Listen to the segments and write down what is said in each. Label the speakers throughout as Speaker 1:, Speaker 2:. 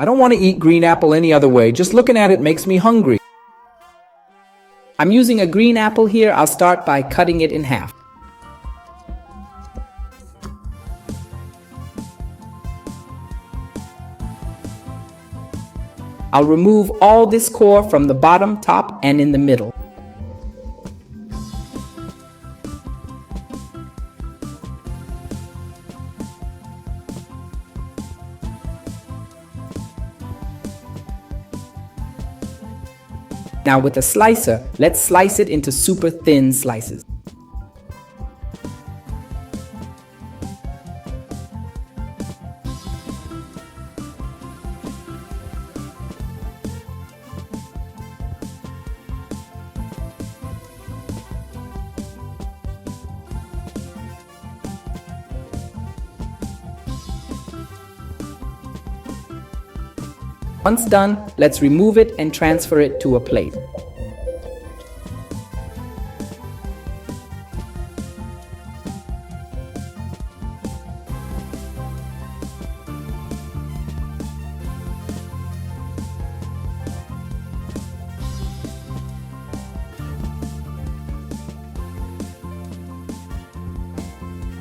Speaker 1: I don't want to eat green apple any other way. Just looking at it makes me hungry.
Speaker 2: I'm using a green apple here. I'll start by cutting it in half. I'll remove all this core from the bottom, top, and in the middle. Now with a slicer, let's slice it into super thin slices. Once done, let's remove it and transfer it to a plate.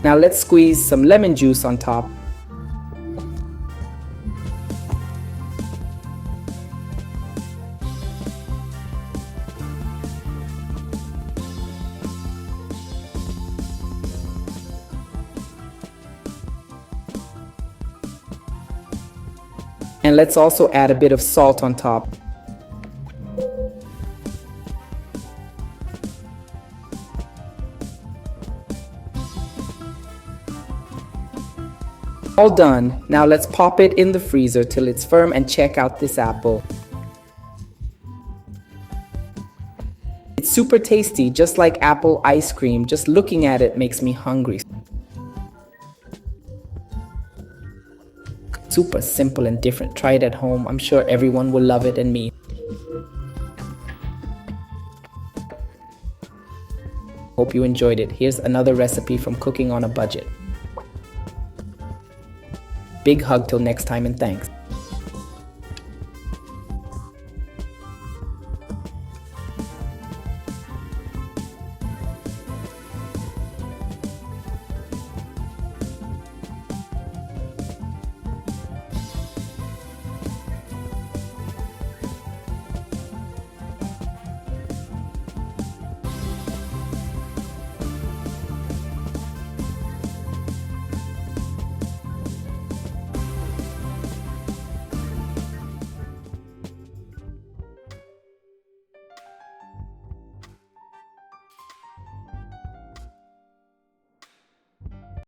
Speaker 2: Now let's squeeze some lemon juice on top. And let's also add a bit of salt on top. All done. Now let's pop it in the freezer till it's firm and check out this apple. It's super tasty, just like apple ice cream. Just looking at it makes me hungry. Super simple and different. Try it at home. I'm sure everyone will love it, and me. Hope you enjoyed it. Here's another recipe from Cooking on a Budget. Big hug till next time, and thanks.